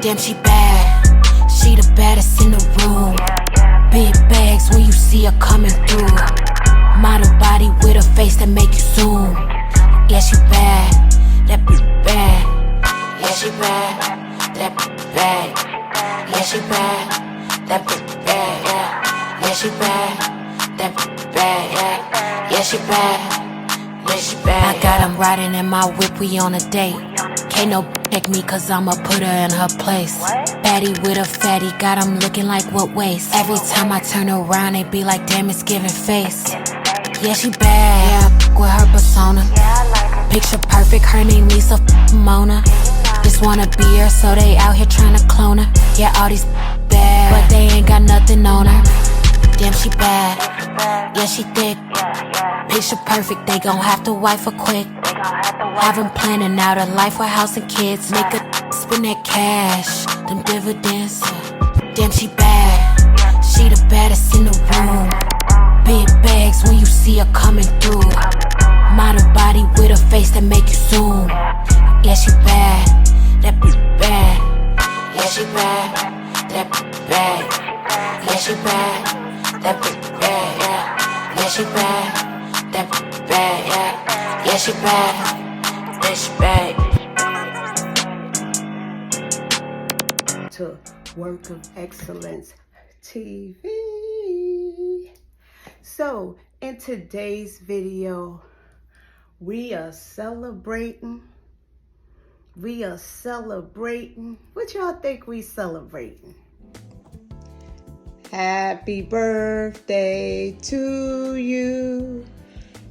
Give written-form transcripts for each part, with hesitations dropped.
Damn, she bad. She the baddest in the room. Big bags when you see her coming through. Model body with a face that make you zoom. Yeah, she bad. That bitch bad. Yeah, she bad. That bitch bad. Yeah, she bad. That bitch bad. Yeah, yeah, she bad. That bitch bad. Yeah, yeah, she bad. Yeah, she bad. I got him riding in my whip. We on a date. Can't no check me cause I'ma put her in her place. Fatty with a fatty, got him looking like what waist. Every time I turn around, it be like damn, it's giving face. Yeah, she bad, yeah, with her persona. Picture perfect, her name Lisa Mona. Just wanna be her, so they out here trying to clone her. Yeah, all these bad, but they ain't got nothing on her. Damn, she bad, yeah, she thick. Picture perfect, they gon' have to wife her quick. Have them planning out a life with house and kids. Make a spend that cash, them dividends. Damn, she bad. She the baddest in the room. Big bags when you see her coming through. Model body with a face that make you zoom. Yeah, she bad. That bitch bad. Yeah, she bad. That bitch bad. Yeah, she bad. That bitch bad. Yeah, yeah, she bad. That bitch bad. Yeah, yeah, she bad. To Work of Excellence TV. So in today's video, we are celebrating. What y'all think we celebrating? Happy birthday to you.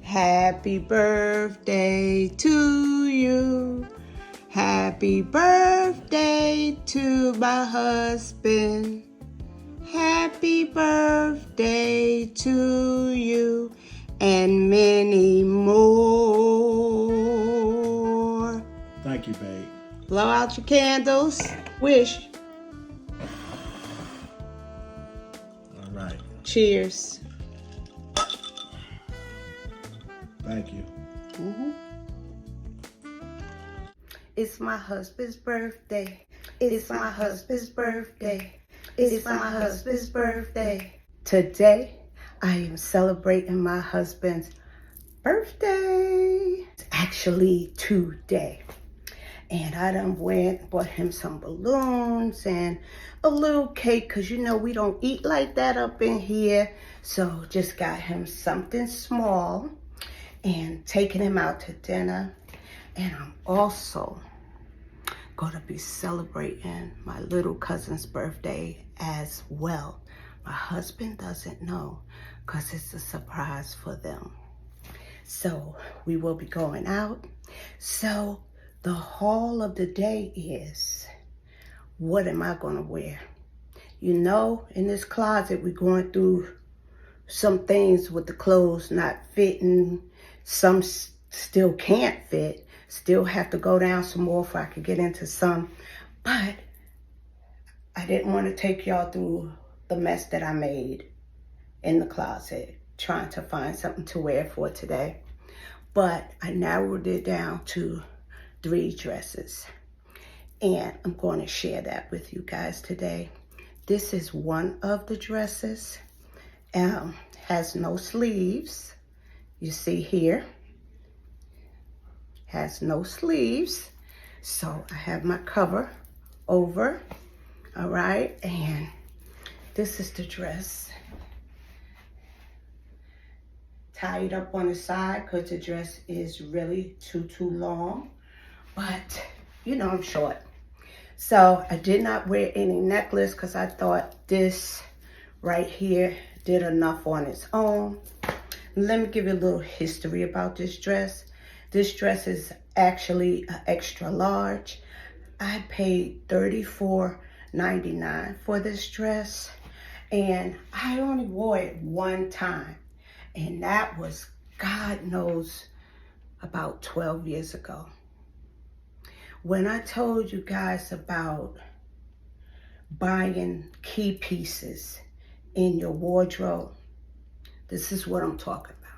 Happy birthday to you. Happy birthday to my husband. Happy birthday to you and many more. Thank you, babe. Blow out your candles. Wish. All right. Cheers. Thank you. It's my husband's birthday. It's my husband's birthday. It's my husband's birthday. Today, I am celebrating my husband's birthday. It's actually today. And I done bought him some balloons and a little cake, because you know we don't eat like that up in here. So just got him something small and taking him out to dinner. And I'm also gonna be celebrating my little cousin's birthday as well. My husband doesn't know because it's a surprise for them. So we will be going out. So the haul of the day is, what am I gonna wear? You know, in this closet, we're going through some things with the clothes not fitting. Some still can't fit. Still have to go down some more before I could get into some. But I didn't want to take y'all through the mess that I made in the closet, trying to find something to wear for today. But I narrowed it down to 3 dresses. And I'm going to share that with you guys today. This is one of the dresses. Has no sleeves. You see here. Has no sleeves. So I have my cover over. All right. And this is the dress. Tie it up on the side because the dress is really too long. But, you know, I'm short. So I did not wear any necklace because I thought this right here did enough on its own. Let me give you a little history about this dress. This dress is actually an extra large. I paid $34.99 for this dress. And I only wore it one time. And that was, God knows, about 12 years ago. When I told you guys about buying key pieces in your wardrobe, this is what I'm talking about.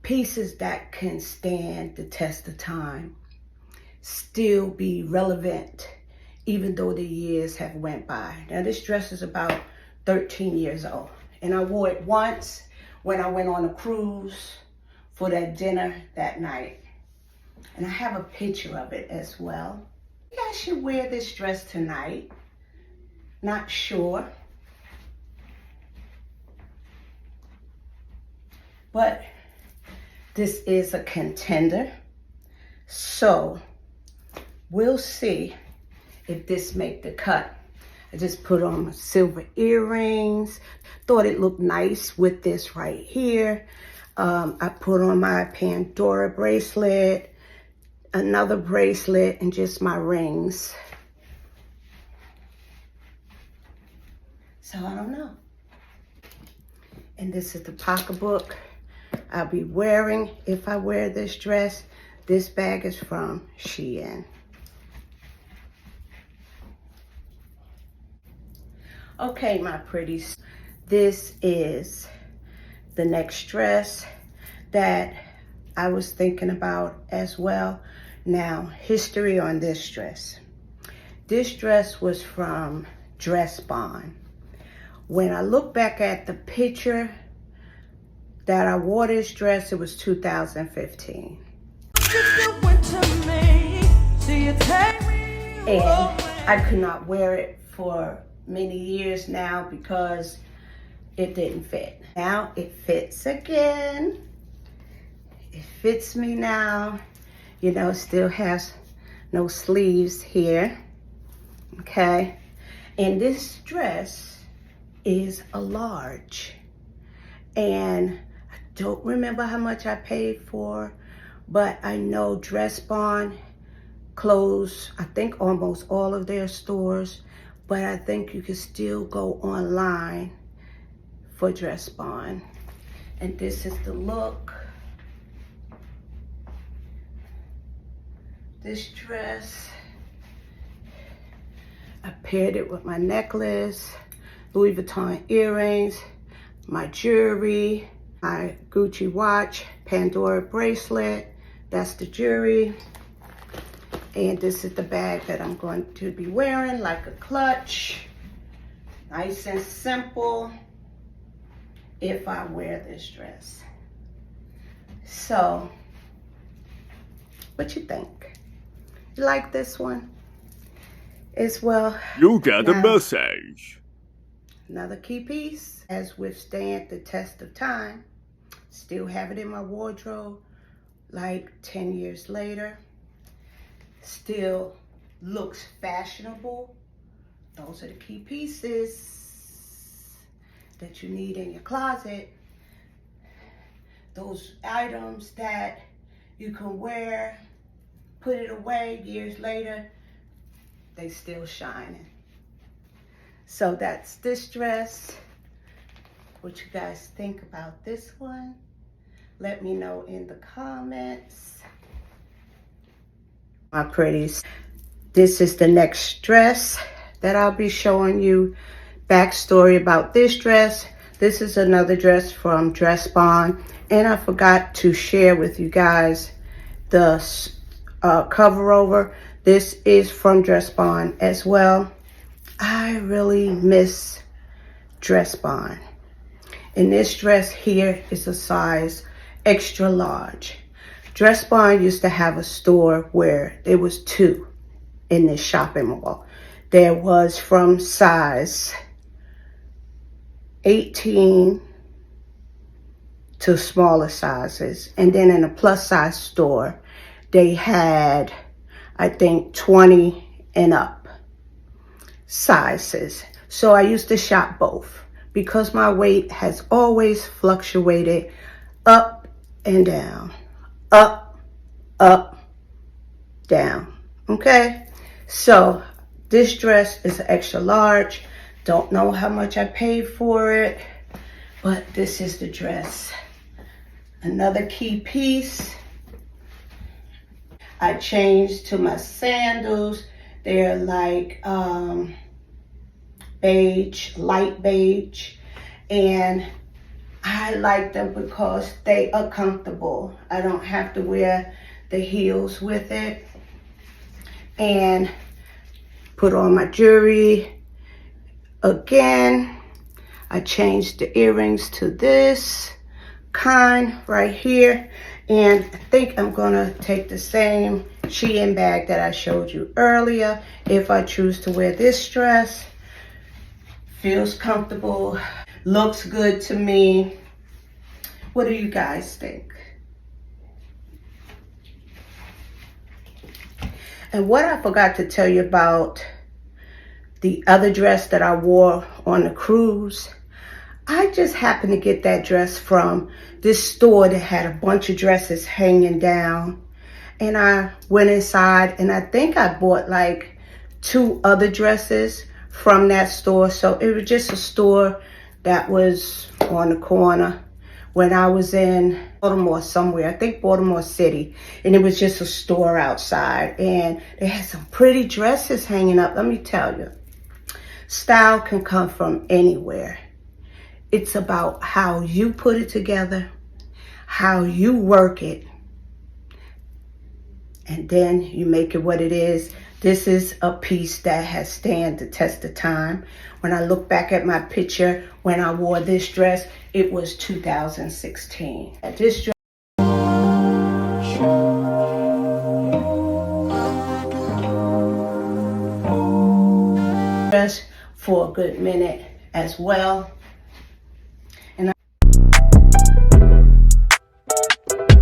Pieces that can stand the test of time, still be relevant even though the years have went by. Now this dress is about 13 years old. And I wore it once when I went on a cruise for that dinner that night. And I have a picture of it as well. Maybe I should wear this dress tonight. Not sure. But this is a contender. So we'll see if this make the cut. I just put on my silver earrings. Thought it looked nice with this right here. I put on my Pandora bracelet, another bracelet, and just my rings. So I don't know. And this is the pocketbook I'll be wearing if I wear this dress. This bag is from Shein. Okay, my pretties, this is the next dress that I was thinking about as well. Now, history on this dress. This dress was from Dress Bond. When I look back at the picture that I wore this dress, it was 2015. And I could not wear it for many years now because it didn't fit. Now it fits again. It fits me now. You know, it still has no sleeves here. Okay. And this dress is a large. And I don't remember how much I paid for, but I know Dress Bond closed, I think, almost all of their stores. But I think you can still go online for Dress Bond. And this is the look. This dress, I paired it with my necklace, Louis Vuitton earrings, my jewelry, my Gucci watch, Pandora bracelet. That's the jewelry. And this is the bag that I'm going to be wearing, like a clutch. Nice and simple if I wear this dress. So, what you think? You like this one? As well. You get the message. Another key piece has withstand the test of time. Still have it in my wardrobe like 10 years later. Still looks fashionable. Those are the key pieces that you need in your closet. Those items that you can wear, put it away years later, they still shining. So that's this dress. What you guys think about this one? Let me know in the comments. My pretties, this is the next dress that I'll be showing you. Backstory about this dress. This is another dress from Dress Bond, and I forgot to share with you guys the cover over. This is from Dress Bond as well. I really miss Dress Bond. And this dress here is a size extra large. Dress Bond used to have a store where there was two in this shopping mall. There was from size 18 to smaller sizes. And then in a plus size store, they had, I think, 20 and up sizes. So I used to shop both because my weight has always fluctuated up and down. Up, up, down. Okay? So this dress is extra large. Don't know how much I paid for it, but this is the dress. Another key piece. I changed to my sandals. They're like beige, light beige. And I like them because they are comfortable. I don't have to wear the heels with it. And Put on my jewelry again. I changed the earrings to this kind right here. And I think I'm gonna take the same Shein bag that I showed you earlier if I choose to wear this dress. Feels comfortable, looks good to me. What do you guys think? And what I forgot to tell you about the other dress that I wore on the cruise, I just happened to get that dress from this store that had a bunch of dresses hanging down. And I went inside and I think I bought like 2 other dresses from that store. So it was just a store that was on the corner when I was in Baltimore somewhere, I think Baltimore City. And it was just a store outside. And they had some pretty dresses hanging up. Let me tell you, style can come from anywhere. It's about how you put it together, how you work it, and then you make it what it is. This is a piece that has stand the test of time. When I look back at my picture when I wore this dress, it was 2016. This dress for a good minute as well.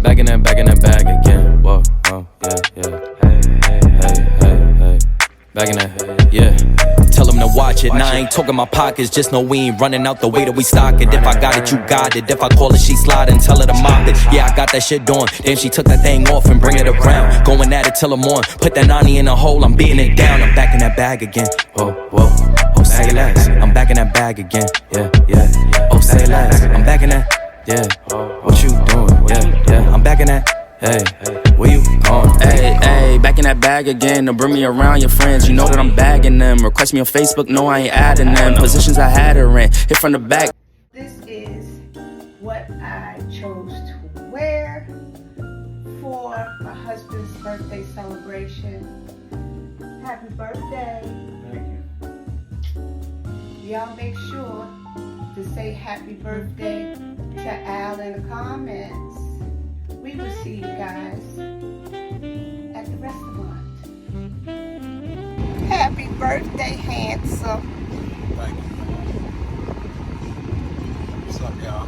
Back in that bag again. Whoa, whoa, yeah. Hey. Back in that, yeah. Tell them to watch it. Now I ain't talking my pockets. Just know we ain't running out the way that we stock it. If I got it, you got it. If I call it, she slide and tell her to mop it. Yeah, I got that shit doing. Then she took that thing off and bring it around. Going at it till I'm on. Put that 90 in a hole, I'm beating it down. I'm back in that bag again. Whoa. Oh, say less. I'm back in that bag again. Yeah. Oh, say less. I'm back in that. Yeah. What you doing? Yeah. I'm back in that. Hey, where you going? Hey, back in that bag again. To bring me around your friends. You know that I'm bagging them. Request me on Facebook. No, I ain't adding them. Positions I had her in. Hit from the back. This is what I chose to wear for my husband's birthday celebration. Happy birthday. Thank you. Y'all make sure to say happy birthday to Al in the comments. We will see you guys at the restaurant. Happy birthday, handsome. Thank you. What's up, y'all?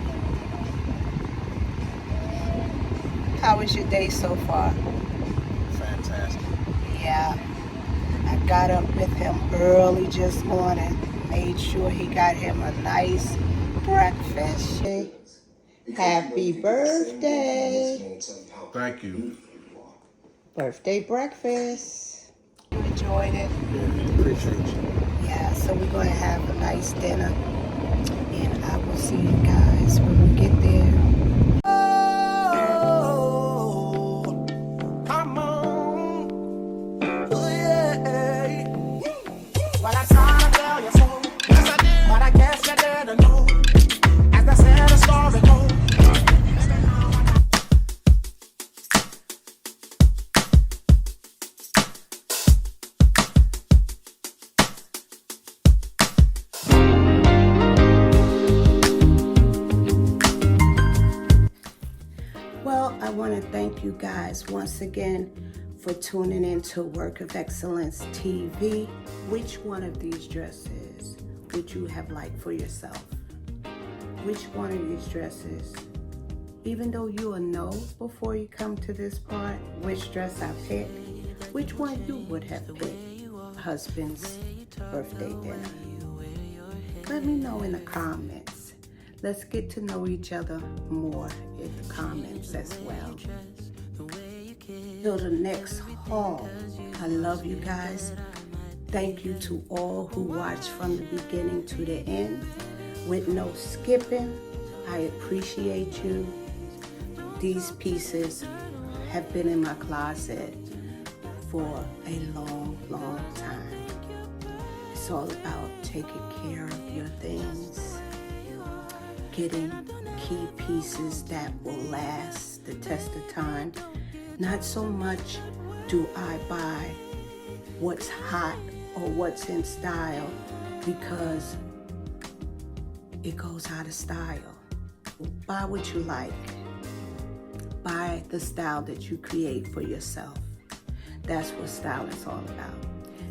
How was your day so far? Fantastic. Yeah, I got up with him early this morning. Made sure he got him a nice breakfast. Happy birthday. Thank you. Birthday breakfast. You enjoyed it? Yeah, appreciate you. Yeah, so we're going to have a nice dinner. And I will see you guys when we get there. Come on. Oh, yeah. Well, I tried to tell you so. Yes, I did. But I guess you didn't know. As I said, the story goes. Well, I want to thank you guys once again for tuning in to Work of Excellence TV. Which one of these dresses would you have liked for yourself? Which one of these dresses, even though you will know before you come to this part which dress I picked, which one you would have picked husband's birthday dinner? Let me know in the comments. Let's get to know each other more in the comments as well. Till the next haul, I love you guys. Thank you to all who watched from the beginning to the end with no skipping. I appreciate you. These pieces have been in my closet for a long, long time. It's all about taking care of your things, getting key pieces that will last the test of time. Not so much do I buy what's hot or what's in style because it goes out of style. Buy what you like. Buy the style that you create for yourself. That's what style is all about.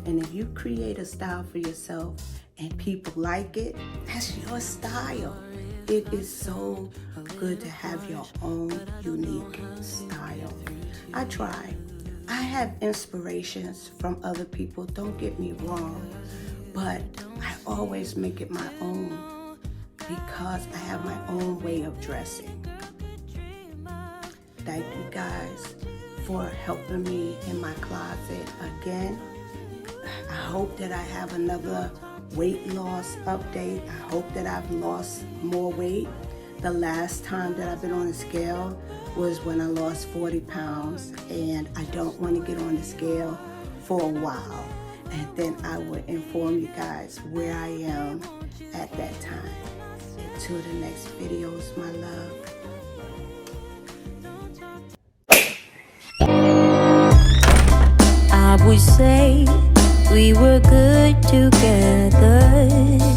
And if you create a style for yourself and people like it, that's your style. It is so good to have your own unique style. I try. I have inspirations from other people, don't get me wrong, but I always make it my own because I have my own way of dressing. Thank you guys for helping me in my closet again. I hope that I have another weight loss update. I hope that I've lost more weight. The last time that I've been on a scale was when I lost 40 pounds, and I don't want to get on the scale for a while. And then I will inform you guys where I am at that time. Until the next videos, my love. I would say we were good together.